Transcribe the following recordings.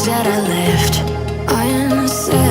things that I left unsaid.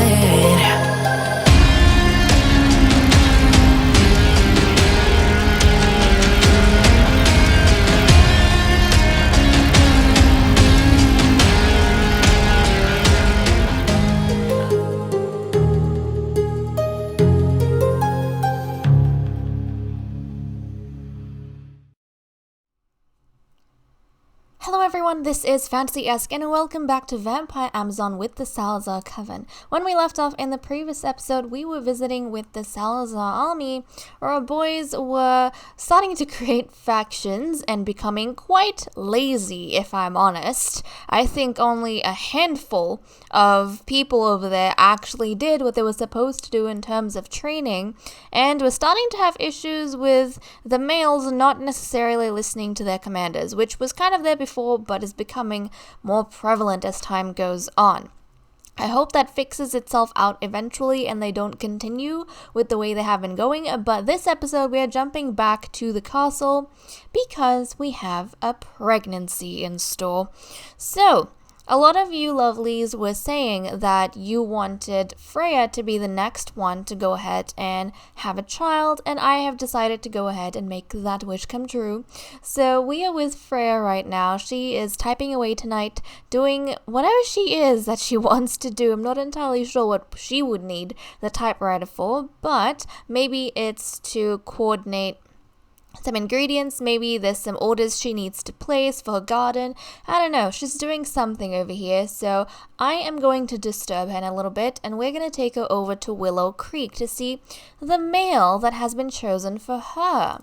Hello everyone, this is FantasyEsque and welcome back to Vampire Amazon with the Salazar Coven. When we left off in the previous episode, we were visiting with the Salazar army, where our boys were starting to create factions and becoming quite lazy, if I'm honest. I think only a handful of people over there actually did what they were supposed to do in terms of training, and were starting to have issues with the males not necessarily listening to their commanders, which was kind of there before but is becoming more prevalent as time goes on. I hope that fixes itself out eventually and they don't continue with the way they have been going, but this episode we are jumping back to the castle because we have a pregnancy in store. So, a lot of you lovelies were saying that you wanted Freya to be the next one to go ahead and have a child, and I have decided to go ahead and make that wish come true. So we are with Freya right now. She is typing away tonight, doing whatever she is that she wants to do. I'm not entirely sure what she would need the typewriter for, but maybe it's to coordinate some ingredients, maybe there's some orders she needs to place for her garden. I don't know, she's doing something over here, so I am going to disturb her in a little bit, and we're going to take her over to Willow Creek to see the male that has been chosen for her.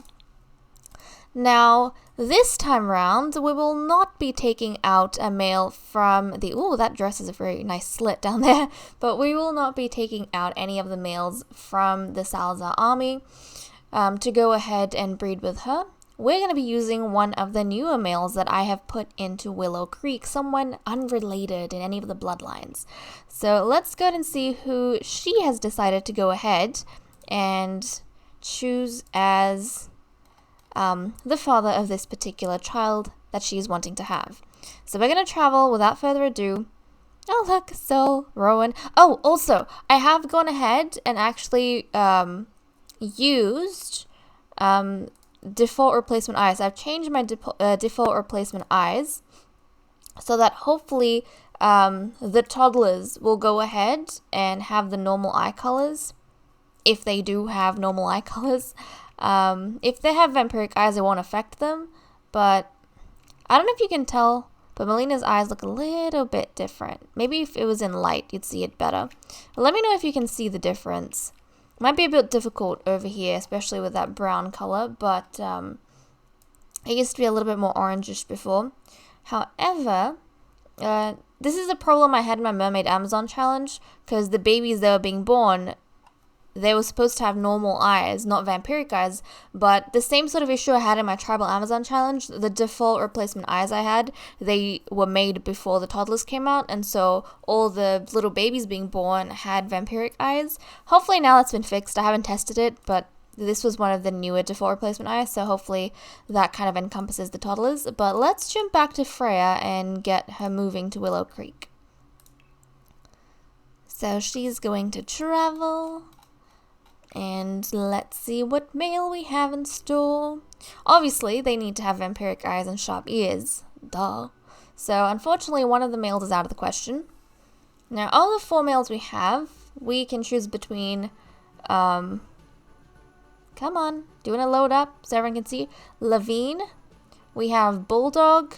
Now, this time round, we will not be taking out a male from the... Ooh, that dress is a very nice slit down there. But we will not be taking out any of the males from the Salazar army to go ahead and breed with her. We're going to be using one of the newer males that I have put into Willow Creek, someone unrelated in any of the bloodlines. So let's go ahead and see who she has decided to go ahead and choose as the father of this particular child that she's wanting to have. So we're going to travel without further ado. Oh look, Sol, Rowan. Oh, also, I have gone ahead and actually used default replacement eyes. I've changed my default replacement eyes so that hopefully the toddlers will go ahead and have the normal eye colors, if they do have normal eye colors. If they have vampiric eyes, it won't affect them, but I don't know if you can tell, but Melina's eyes look a little bit different. Maybe if it was in light, you'd see it better. But let me know if you can see the difference. Might be a bit difficult over here, especially with that brown color, but it used to be a little bit more orangish before. However, this is a problem I had in my Mermaid Amazon challenge, because the babies that were being born, they were supposed to have normal eyes, not vampiric eyes, but the same sort of issue I had in my Tribal Amazon challenge, the default replacement eyes I had, they were made before the toddlers came out, and so all the little babies being born had vampiric eyes. Hopefully now that's been fixed. I haven't tested it, but this was one of the newer default replacement eyes, so hopefully that kind of encompasses the toddlers. But let's jump back to Freya and get her moving to Willow Creek. So she's going to travel. And let's see what male we have in store. Obviously, they need to have vampiric eyes and sharp ears. Duh. So, unfortunately, one of the males is out of the question. Now, all the 4 males we have, we can choose between... come on. Doing a load up so everyone can see. Levine. We have Bulldog.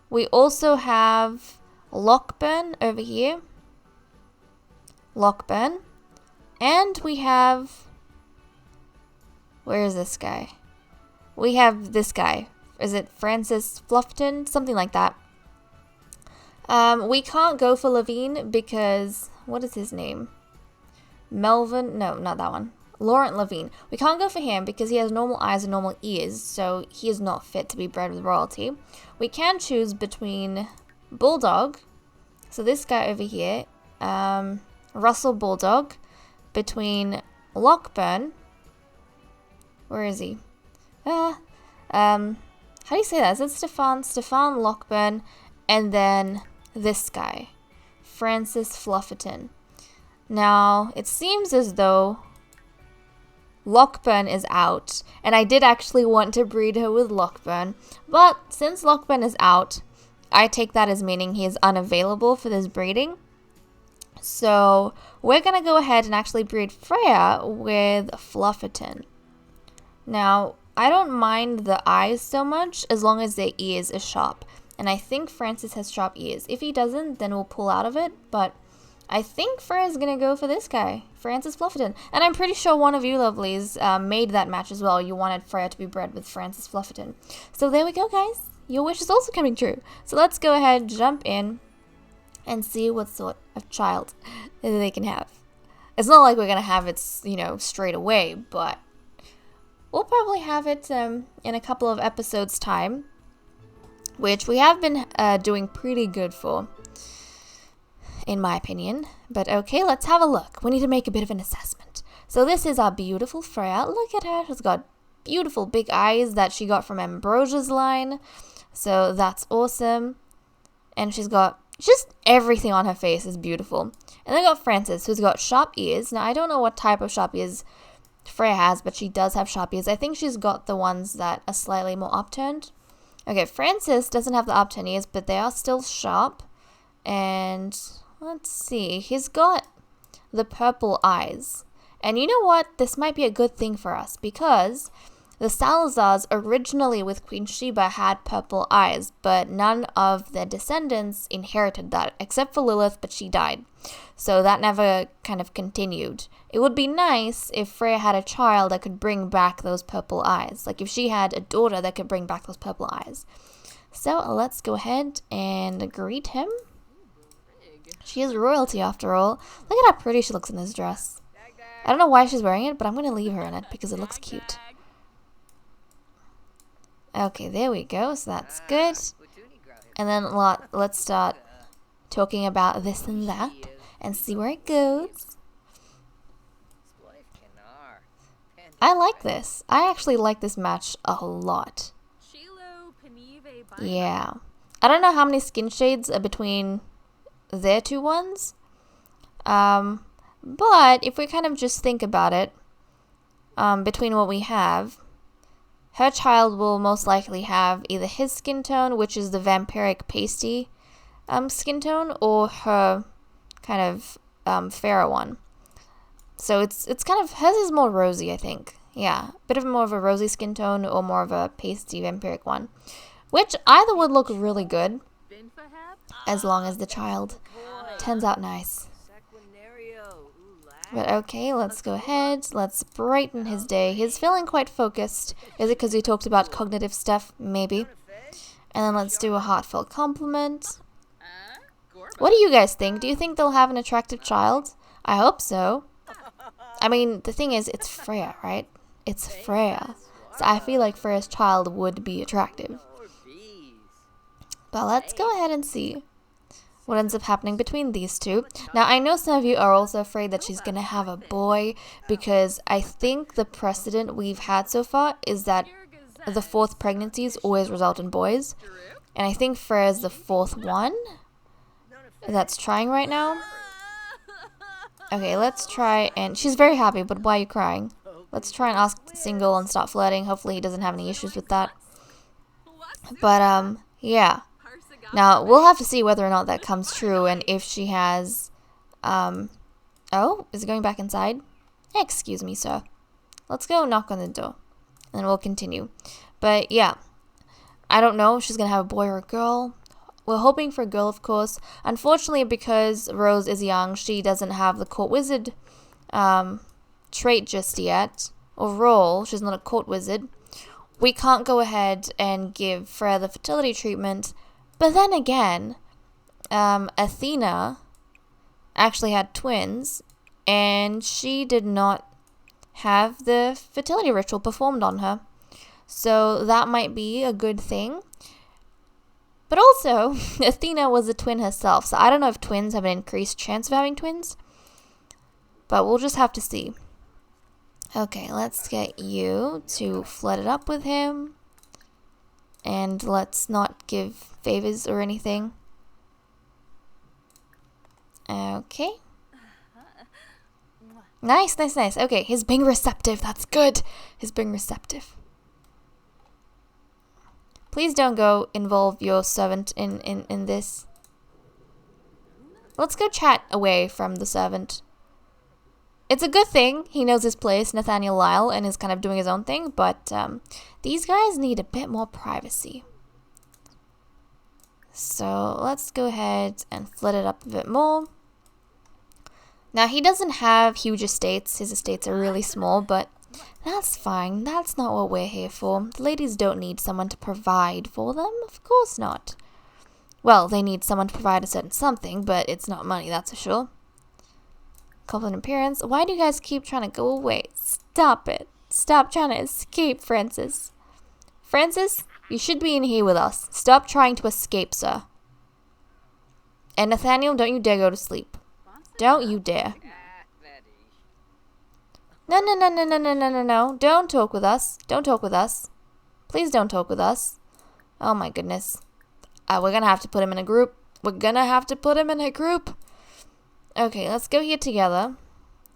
We also have Lockburn over here. Lockburn. And we have... Where is this guy? We have this guy. Is it Francis Fluffton? Something like that. We can't go for Levine because... What is his name? Melvin? No, not that one. Laurent Levine. We can't go for him because he has normal eyes and normal ears, so he is not fit to be bred with royalty. We can choose between Bulldog. So this guy over here. Russell Bulldog. Between Lockburn. Where is he? How do you say that? Is it Stefan Lockburn, and then this guy. Francis Flufferton. Now, it seems as though Lockburn is out, and I did actually want to breed her with Lockburn, but since Lockburn is out, I take that as meaning he is unavailable for this breeding. So we're going to go ahead and actually breed Freya with Flufferton. Now, I don't mind the eyes so much as long as their ears are sharp. And I think Francis has sharp ears. If he doesn't, then we'll pull out of it. But I think Freya's going to go for this guy, Francis Flufferton. And I'm pretty sure one of you lovelies made that match as well. You wanted Freya to be bred with Francis Flufferton. So there we go, guys. Your wish is also coming true. So let's go ahead, jump in, and see what sort of child they can have. It's not like we're going to have it, you know, straight away, but we'll probably have it in a couple of episodes' time, which we have been doing pretty good for, in my opinion. But okay, let's have a look. We need to make a bit of an assessment. So this is our beautiful Freya. Look at her. She's got beautiful big eyes that she got from Ambrosia's line. So that's awesome. And she's got just everything on her face is beautiful. And then we got Francis, who's got sharp ears. Now, I don't know what type of sharp ears Freya has, but she does have sharp ears. I think she's got the ones that are slightly more upturned. Okay, Francis doesn't have the upturned ears, but they are still sharp. And let's see, he's got the purple eyes. And you know what? This might be a good thing for us, because the Salazars originally with Queen Sheba had purple eyes, but none of their descendants inherited that, except for Lilith, but she died. So that never kind of continued. It would be nice if Freya had a child that could bring back those purple eyes. Like if she had a daughter that could bring back those purple eyes. So let's go ahead and greet him. She is royalty after all. Look at how pretty she looks in this dress. I don't know why she's wearing it, but I'm going to leave her in it because it looks cute. Okay, there we go. So that's good. And then let's start talking about this and that and see where it goes. I like this. I actually like this match a lot. Yeah. I don't know how many skin shades are between their two ones. But if we kind of just think about it, between what we have, her child will most likely have either his skin tone, which is the vampiric pasty skin tone, or her kind of fairer one. So it's kind of, hers is more rosy, I think. Yeah, a bit of more of a rosy skin tone or more of a pasty vampiric one. Which either would look really good, as long as the child turns out nice. But okay, let's go ahead. Let's brighten his day. He's feeling quite focused. Is it because we talked about cognitive stuff? Maybe. And then let's do a heartfelt compliment. What do you guys think? Do you think they'll have an attractive child? I hope so. I mean, the thing is, it's Freya, right? It's Freya. So I feel like Freya's child would be attractive. But let's go ahead and see what ends up happening between these two. Now, I know some of you are also afraid that she's going to have a boy, because I think the precedent we've had so far is that the fourth pregnancies always result in boys. And I think Freya's the fourth one that's trying right now. Okay, let's try, and she's very happy, but why are you crying? Let's try and ask single and stop flirting. Hopefully he doesn't have any issues with that. But, yeah. Now, we'll have to see whether or not that comes true, and if she has, oh, is it going back inside? Excuse me, sir. Let's go knock on the door, and then we'll continue. But, yeah, I don't know if she's going to have a boy or a girl. We're hoping for a girl, of course. Unfortunately, because Rose is young, she doesn't have the court wizard trait just yet, or role. She's not a court wizard. We can't go ahead and give Freya the fertility treatment. But then again, Athena actually had twins, and she did not have the fertility ritual performed on her. So that might be a good thing. But also, Athena was a twin herself, so I don't know if twins have an increased chance of having twins. But we'll just have to see. Okay, let's get you to flood it up with him. And let's not give favors or anything. Okay. Nice, nice, nice. Okay, he's being receptive. That's good. He's being receptive. Please don't go involve your servant in this. Let's go chat away from the servant. It's a good thing he knows his place, Nathaniel Lyle, and is kind of doing his own thing, but these guys need a bit more privacy. So let's go ahead and flit it up a bit more. Now, he doesn't have huge estates. His estates are really small, but that's fine. That's not what we're here for. The ladies don't need someone to provide for them. Of course not. Well, they need someone to provide a certain something, but it's not money, that's for sure. Compliment appearance. Why do you guys keep trying to go away? Stop it. Stop trying to escape, Francis. Francis, you should be in here with us. Stop trying to escape, sir. And Nathaniel, don't you dare go to sleep. Don't you dare. No, no, no, no, no, no, no, no, no. Don't talk with us. Don't talk with us. Please don't talk with us. Oh my goodness. We're gonna have to put him in a group. We're gonna have to put him in a group. Okay, let's go here together.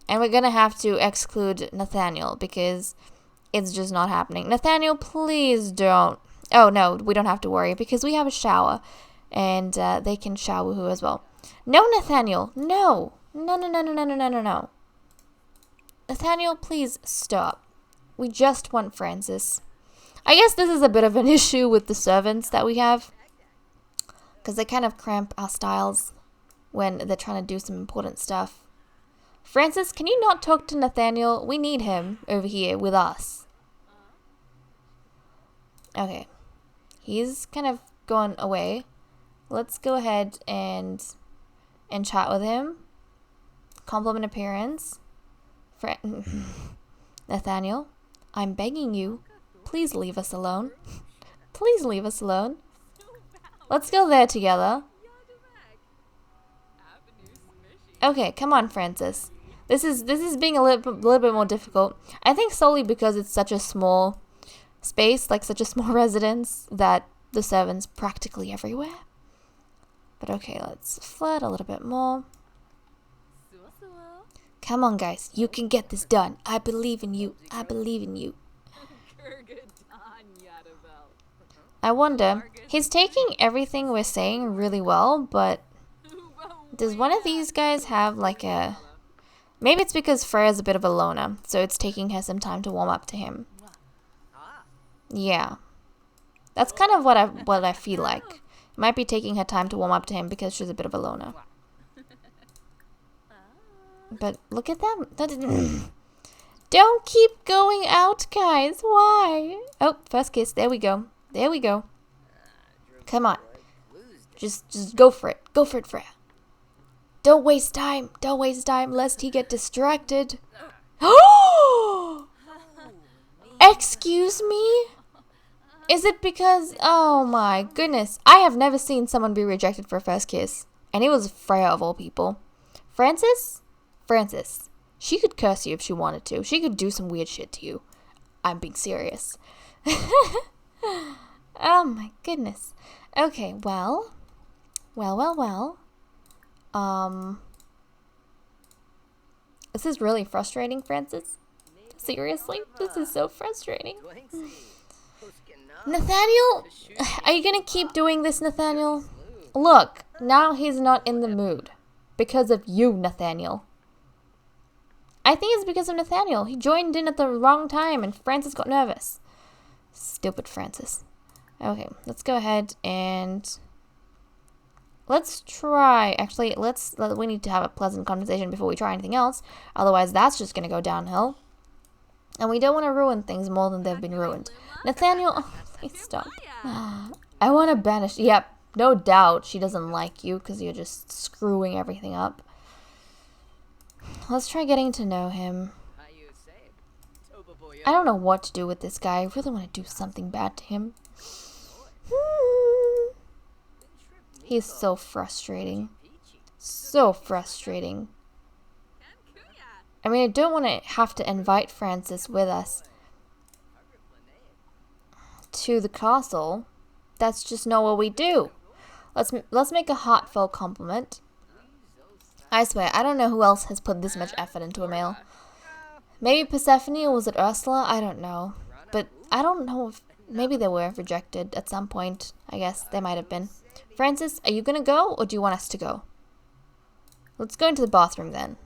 And we're gonna have to exclude Nathaniel because it's just not happening. Nathaniel, please don't. Oh no, we don't have to worry because we have a shower. And they can shower who as well. No, Nathaniel. No. No, no, no, no, no, no, no, no, no. Nathaniel, please stop. We just want Francis. I guess this is a bit of an issue with the servants that we have. Because they kind of cramp our styles when they're trying to do some important stuff. Francis, can you not talk to Nathaniel? We need him over here with us. Okay. He's kind of gone away. Let's go ahead and chat with him. Compliment appearance. Nathaniel, I'm begging you, please leave us alone. Please leave us alone. Let's go there together. Okay, come on, Francis. This is being a little bit more difficult. I think solely because it's such a small space, like such a small residence, that the servants practically everywhere. But okay, let's flirt a little bit more. Come on, guys. You can get this done. I believe in you. I believe in you. I wonder, he's taking everything we're saying really well, but does one of these guys have like a... Maybe it's because Freya's a bit of a loner, so it's taking her some time to warm up to him. Yeah. That's kind of what I feel like. It might be taking her time to warm up to him because she's a bit of a loner. But look at them. Don't keep going out, guys. Why? Oh, first kiss. There we go. There we go. Come on. Just go for it. Go for it, Freya. Don't waste time. Don't waste time lest he get distracted. Oh! Excuse me? Is it because... Oh my goodness. I have never seen someone be rejected for a first kiss. And it was Freya of all people. Francis? Francis. She could curse you if she wanted to. She could do some weird shit to you. I'm being serious. Oh my goodness. Okay, well. This is really frustrating, Francis. Seriously? This is so frustrating. Nathaniel? Are you gonna keep doing this, Nathaniel? Look, now he's not in the mood. Because of you, Nathaniel. I think it's because of Nathaniel. He joined in at the wrong time and Francis got nervous. Stupid Francis. Okay, let's go ahead and... Let's try... Actually, we need to have a pleasant conversation before we try anything else. Otherwise, that's just going to go downhill. And we don't want to ruin things more than they've been ruined. Nathaniel... Oh, please stop. I want to banish... Yep, no doubt she doesn't like you because you're just screwing everything up. Let's try getting to know him. I don't know what to do with this guy. I really want to do something bad to him. He's so frustrating. So frustrating. I mean, I don't want to have to invite Francis with us to the castle. That's just not what we do. Let's make a heartfelt compliment. I swear, I don't know who else has put this much effort into a male. Maybe Persephone, or was it Ursula? I don't know. But I don't know if... Maybe they were rejected at some point. I guess they might have been. Francis, are you gonna go, or do you want us to go? Let's go into the bathroom then.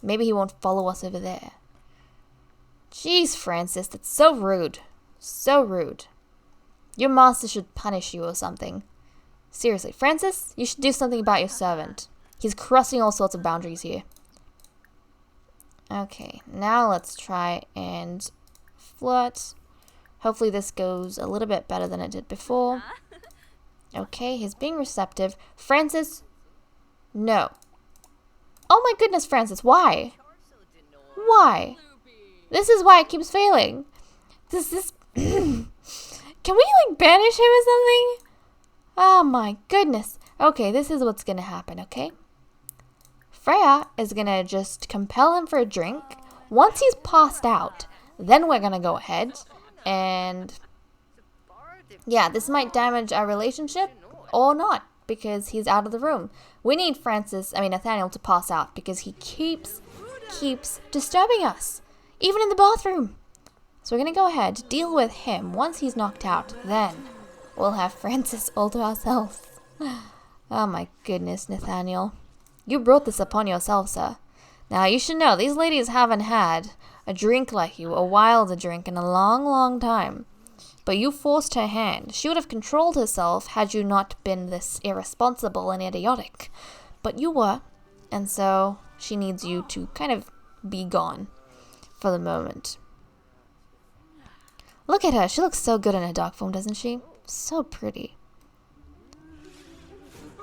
Maybe he won't follow us over there. Jeez, Francis, that's so rude. So rude. Your master should punish you or something. Seriously, Francis, you should do something about your servant. He's crossing all sorts of boundaries here. Okay, now let's try and flirt. Hopefully this goes a little bit better than it did before. Okay, he's being receptive. Francis, no. Oh my goodness, Francis, why? Why? This is why it keeps failing. This Can we, like, banish him or something? Oh my goodness. Okay, this is what's gonna happen, okay? Freya is gonna just compel him for a drink. Once he's passed out, then we're gonna go ahead and... yeah, this might damage our relationship or not because he's out of the room. We need Nathaniel to pass out because he keeps disturbing us, even in the bathroom. So we're gonna go ahead, deal with him. Once he's knocked out, then we'll have Francis all to ourselves. Oh my goodness, Nathaniel. You brought this upon yourself, sir. Now, you should know, these ladies haven't had a drink like you, a wilder drink, in a long, long time. But you forced her hand. She would have controlled herself had you not been this irresponsible and idiotic. But you were, and so she needs you to kind of be gone for the moment. Look at her. She looks so good in her dark form, doesn't she? So pretty.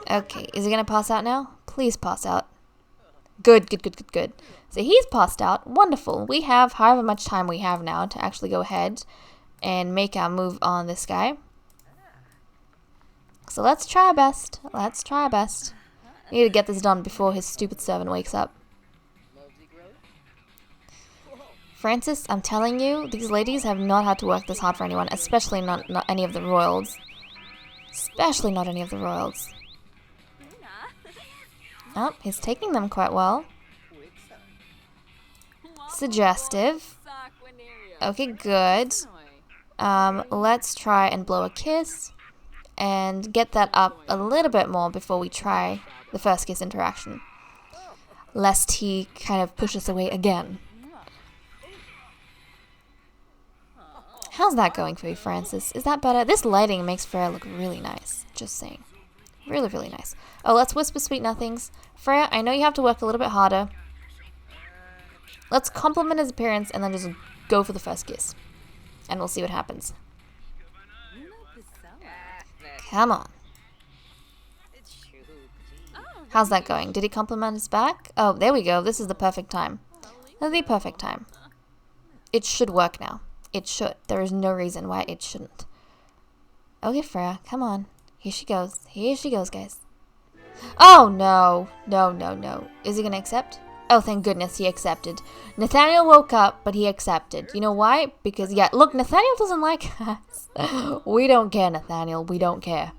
Okay, is he gonna pass out now? Please pass out. Good. So he's passed out. Wonderful. We have however much time we have now to actually go ahead and make our move on this guy. So let's try our best. We need to get this done before his stupid servant wakes up. Francis, I'm telling you, these ladies have not had to work this hard for anyone, especially not any of the royals. Especially not any of the royals. Oh, he's taking them quite well. Suggestive. Okay, good. Let's try and blow a kiss and get that up a little bit more before we try the first kiss interaction, lest he kind of push us away again. How's that going for you, Francis? Is that better? This lighting makes Freya look really nice. Just saying. Really, really nice. Oh, let's whisper sweet nothings. Freya, I know you have to work a little bit harder. Let's compliment his appearance and then just go for the first kiss. And we'll see what happens. Come on. How's that going? Did he compliment us back? Oh, there we go. This is the perfect time. The perfect time. It should work now. It should. There is no reason why it shouldn't. Okay, Freya, come on. Here she goes. Here she goes, guys. Oh, no. No. Is he gonna accept? Oh, thank goodness he accepted. Nathaniel woke up, but he accepted. You know why? Because, yeah, look, Nathaniel doesn't like us. We don't care, Nathaniel. We don't care.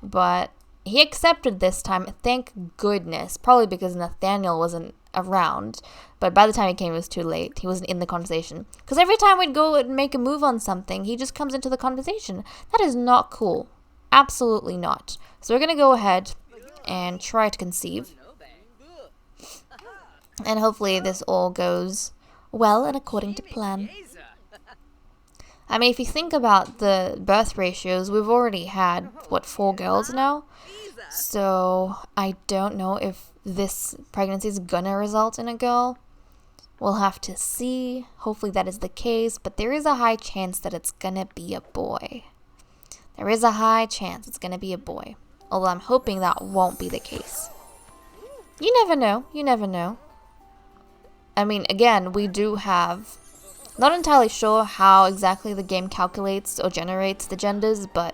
But he accepted this time, thank goodness. Probably because Nathaniel wasn't around. But by the time he came, it was too late. He wasn't in the conversation. Because every time we'd go and make a move on something, he just comes into the conversation. That is not cool. Absolutely not. So we're going to go ahead and try to conceive. And hopefully this all goes well and according to plan. I mean, if you think about the birth ratios, we've already had, what, 4 girls now? So I don't know if this pregnancy is gonna result in a girl. We'll have to see. Hopefully that is the case, but there is a high chance that it's gonna be a boy. There is a high chance it's gonna be a boy. Although I'm hoping that won't be the case. You never know. You never know. I mean, again, we do have... Not entirely sure how exactly the game calculates or generates the genders, but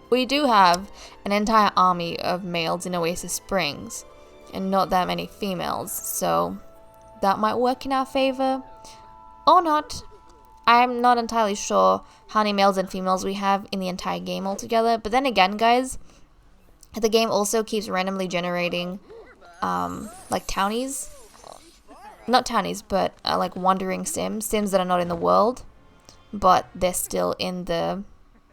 we do have an entire army of males in Oasis Springs, and not that many females, so that might work in our favor, or not. I'm not entirely sure how many males and females we have in the entire game altogether, but then again, guys, the game also keeps randomly generating like townies. Not townies, but like wandering sims that are not in the world, but they're still in the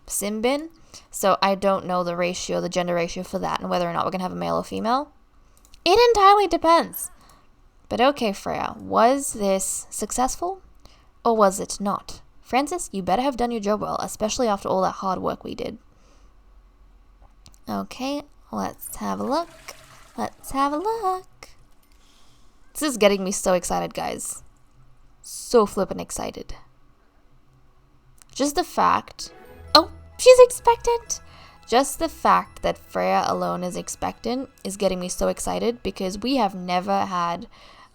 sim bin. So I don't know the gender ratio for that, and whether or not we're gonna have a male or female. It entirely depends. But okay, Freya, was this successful or was it not? Francis, you better have done your job well, especially after all that hard work we did. Okay, let's have a look. Let's have a look. This is getting me so excited, guys. So flippin' excited. Just the fact... Oh, she's expectant! Just the fact that Freya alone is expectant is getting me so excited because we have never had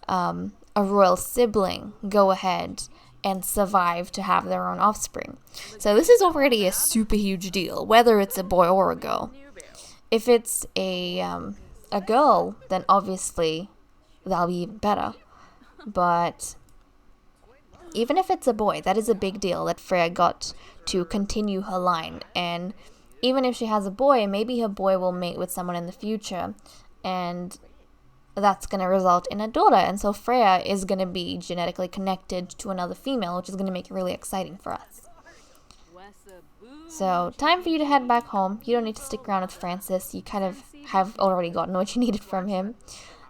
a royal sibling go ahead and survive to have their own offspring. So this is already a super huge deal, whether it's a boy or a girl. If it's a girl, then obviously that'll be even better. But even if it's a boy, that is a big deal that Freya got to continue her line. And even if she has a boy, maybe her boy will mate with someone in the future, and that's going to result in a daughter. And so Freya is going to be genetically connected to another female, which is going to make it really exciting for us. So, time for you to head back home. You don't need to stick around with Francis. You kind of have already gotten what you needed from him.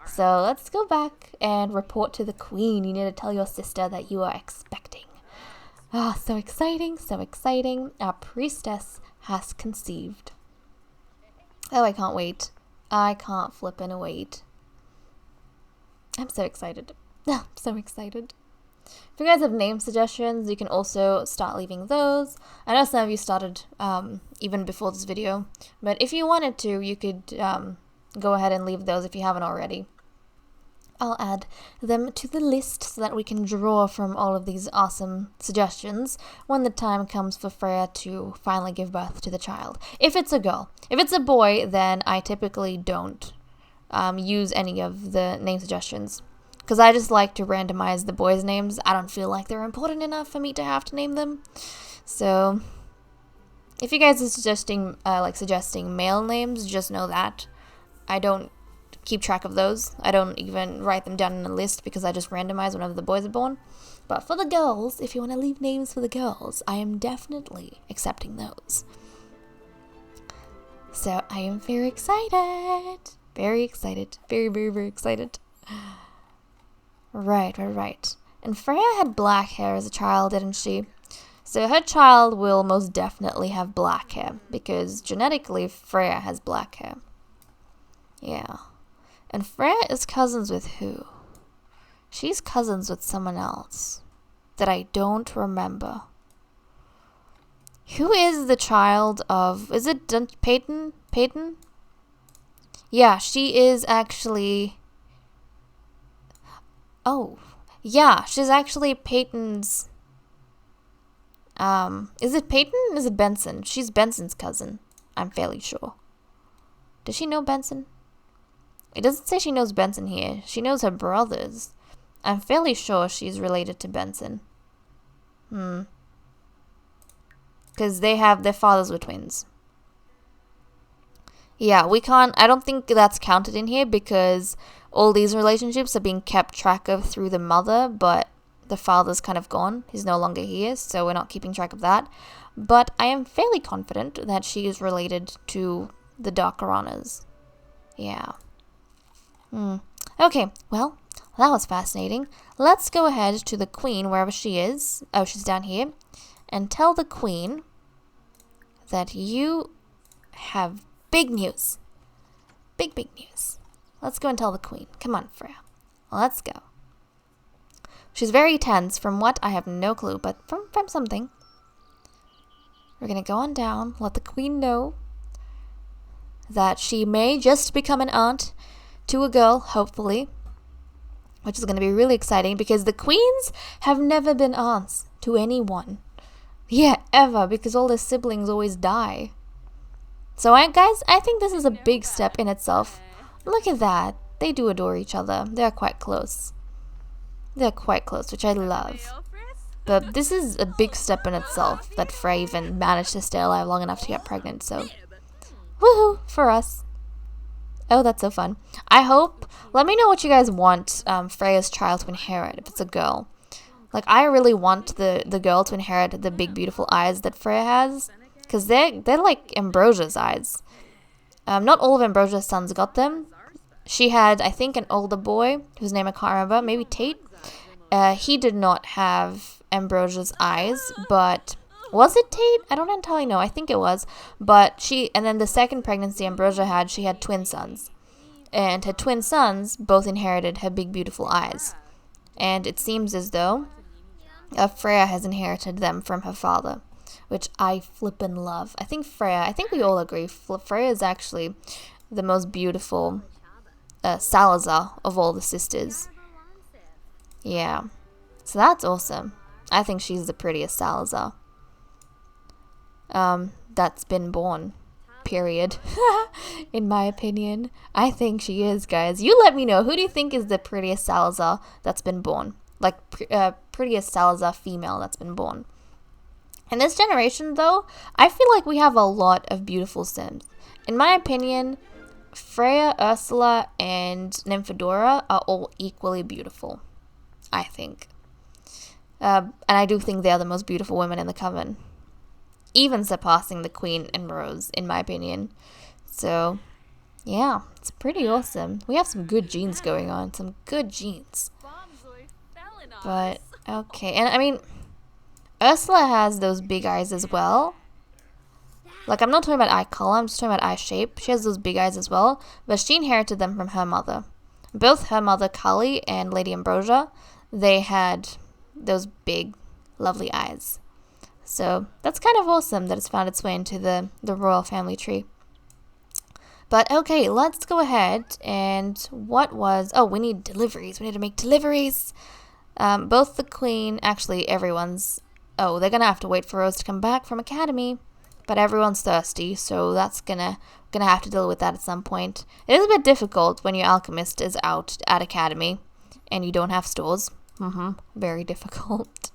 So, let's go back and report to the queen. You need to tell your sister that you are expecting. Ah, so exciting, so exciting. Our priestess has conceived. Oh, I can't wait. I can't flippin' wait. I'm so excited. I'm so excited. If you guys have name suggestions, you can also start leaving those. I know some of you started even before this video, but if you wanted to, you could go ahead and leave those if you haven't already. I'll add them to the list so that we can draw from all of these awesome suggestions when the time comes for Freya to finally give birth to the child. If it's a girl. If it's a boy, then I typically don't use any of the name suggestions, because I just like to randomize the boys' names. I don't feel like they're important enough for me to have to name them. So if you guys are suggesting male names, just know that I don't keep track of those. I don't even write them down in a list because I just randomize whenever the boys are born. But for the girls, if you want to leave names for the girls, I am definitely accepting those. So I am very excited. Very excited. Very, very, very excited. Right. And Freya had black hair as a child, didn't she? So her child will most definitely have black hair, because genetically Freya has black hair. Yeah. And Freya is cousins with who? She's cousins with someone else that I don't remember. Who is the child of... Is it Peyton? Peyton? Yeah, she is actually... Oh. Yeah, she's actually Peyton's... Is it Peyton? Is it Benson? She's Benson's cousin. I'm fairly sure. Does she know Benson? It doesn't say she knows Benson here. She knows her brothers. I'm fairly sure she's related to Benson. Because their fathers were twins. Yeah, we can't... I don't think that's counted in here because all these relationships are being kept track of through the mother, but the father's kind of gone. He's no longer here, so we're not keeping track of that. But I am fairly confident that she is related to the Darkaranas. Yeah. Okay, well, that was fascinating. Let's go ahead to the queen, wherever she is. Oh, she's down here. And tell the queen that you have big news. Big, big news. Let's go and tell the queen. Come on, Freya. Let's go. She's very tense. From what, I have no clue, but from something. We're going to go on down, let the queen know that she may just become an aunt to a girl, hopefully, which is going to be really exciting because the queens have never been aunts to anyone. Yeah, ever, because all their siblings always die. So, guys, I think this is a big step in itself. Look at that. They do adore each other. They're quite close. They're quite close, which I love. But this is a big step in itself that Freya even managed to stay alive long enough to get pregnant, so woohoo for us. Oh, that's so fun. I hope, let me know what you guys want Freya's child to inherit, if it's a girl. Like, I really want the girl to inherit the big, beautiful eyes that Freya has. Because they're like Ambrosia's eyes. Not all of Ambrosia's sons got them. She had, I think, an older boy, whose name I can't remember, maybe Tate. He did not have Ambrosia's eyes, but... Was it Tate? I don't entirely know. I think it was. But and then the second pregnancy Ambrosia had, she had twin sons. And her twin sons both inherited her big, beautiful eyes. And it seems as though Freya has inherited them from her father, which I flippin' love. I think we all agree, Freya is actually the most beautiful Salazar of all the sisters. Yeah. So that's awesome. I think she's the prettiest Salazar that's been born, period. In my opinion, I think she is, guys. You let me know, who do you think is the prettiest Salazar that's been born? Like, prettiest Salazar female that's been born. In this generation, though, I feel like we have a lot of beautiful Sims. In my opinion, Freya, Ursula, and Nymphadora are all equally beautiful, I think. And I do think they are the most beautiful women in the Coven. Even surpassing the Queen and Rose, in my opinion. So, yeah, it's pretty awesome. We have some good genes going on. Some good genes. But, okay. And, I mean, Ursula has those big eyes as well. Like, I'm not talking about eye color, I'm just talking about eye shape. She has those big eyes as well. But she inherited them from her mother. Both her mother, Kali, and Lady Ambrosia, they had those big, lovely eyes. So that's kind of awesome that it's found its way into the royal family tree. But okay, let's go ahead and we need deliveries. We need to make deliveries. Both the Queen, actually everyone's, they're going to have to wait for Rose to come back from Academy. But everyone's thirsty, so that's gonna have to deal with that at some point. It is a bit difficult when your alchemist is out at Academy and you don't have stores. Very difficult.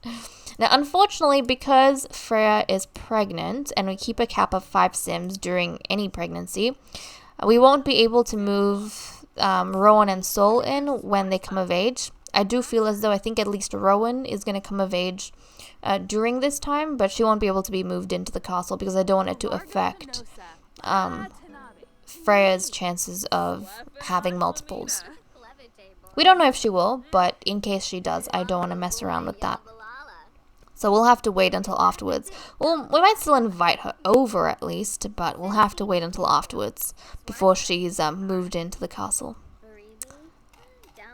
Now, unfortunately, because Freya is pregnant and we keep a cap of 5 Sims during any pregnancy, we won't be able to move Rowan and Sol in when they come of age. I do feel as though I think at least Rowan is going to come of age during this time, but she won't be able to be moved into the castle because I don't want it to affect Freya's chances of having multiples. We don't know if she will, but in case she does, I don't want to mess around with that. So we'll have to wait until afterwards. Well, we might still invite her over at least, but we'll have to wait until afterwards before she's moved into the castle.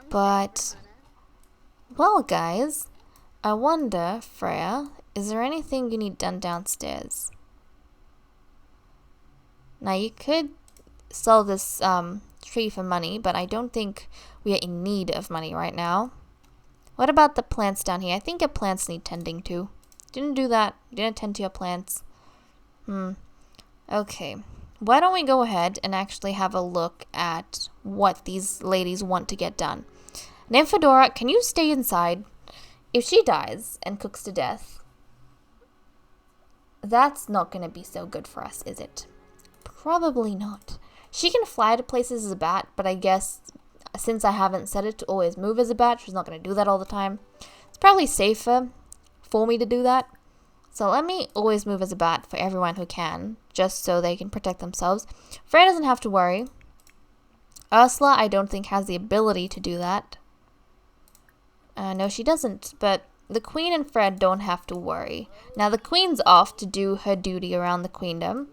But, well, guys, I wonder, Freya, is there anything you need done downstairs? Now, you could sell this tree for money, but I don't think we are in need of money right now. What about the plants down here? I think your plants need tending to. Didn't do that. Didn't tend to your plants. Okay. Why don't we go ahead and actually have a look at what these ladies want to get done. Nymphadora, can you stay inside? If she dies and cooks to death, that's not going to be so good for us, is it? Probably not. She can fly to places as a bat, but I guess since I haven't set it to always move as a bat, she's not going to do that all the time. It's probably safer for me to do that. So let me always move as a bat for everyone who can, just so they can protect themselves. Freya doesn't have to worry. Ursula, I don't think, has the ability to do that. No, she doesn't, but the Queen and Fred don't have to worry. Now, the Queen's off to do her duty around the Queendom,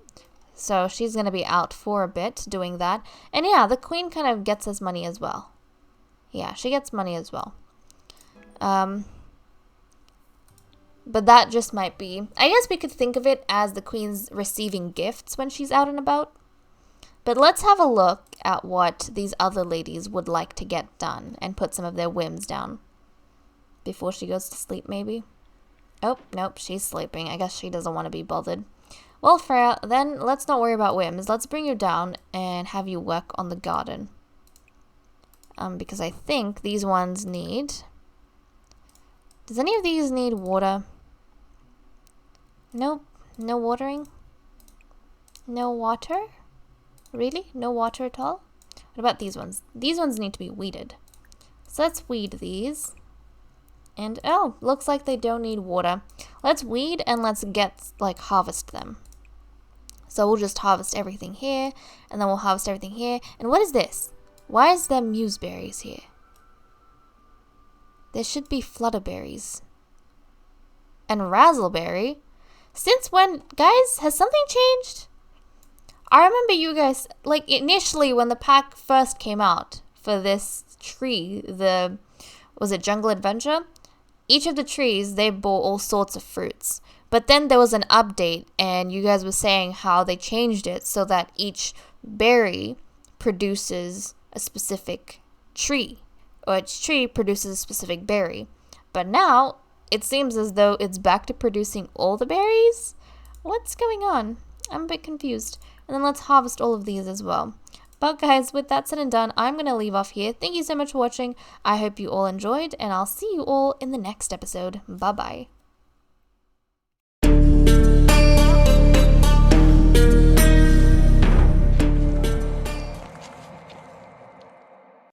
so she's going to be out for a bit doing that. And yeah, the Queen kind of gets us money as well. Yeah, she gets money as well. But that just might be... I guess we could think of it as the Queen's receiving gifts when she's out and about. But let's have a look at what these other ladies would like to get done and put some of their whims down. Before she goes to sleep, maybe? Oh, nope, she's sleeping. I guess she doesn't want to be bothered. Well, Freya, then let's not worry about whims. Let's bring you down and have you work on the garden. Because I think these ones need... Does any of these need water? Nope. No watering? No water? Really? No water at all? What about these ones? These ones need to be weeded. So let's weed these. And oh, looks like they don't need water. Let's weed and let's harvest them. So we'll just harvest everything here, and then we'll harvest everything here. And what is this? Why is there museberries here? There should be flutterberries. And razzleberry. Since when, guys, has something changed? I remember you guys, like initially when the pack first came out for this tree, was it Jungle Adventure? Each of the trees, they bore all sorts of fruits. But then there was an update, and you guys were saying how they changed it so that each berry produces a specific tree, or each tree produces a specific berry. But now, it seems as though it's back to producing all the berries? What's going on? I'm a bit confused. And then let's harvest all of these as well. But guys, with that said and done, I'm going to leave off here. Thank you so much for watching. I hope you all enjoyed, and I'll see you all in the next episode. Bye-bye.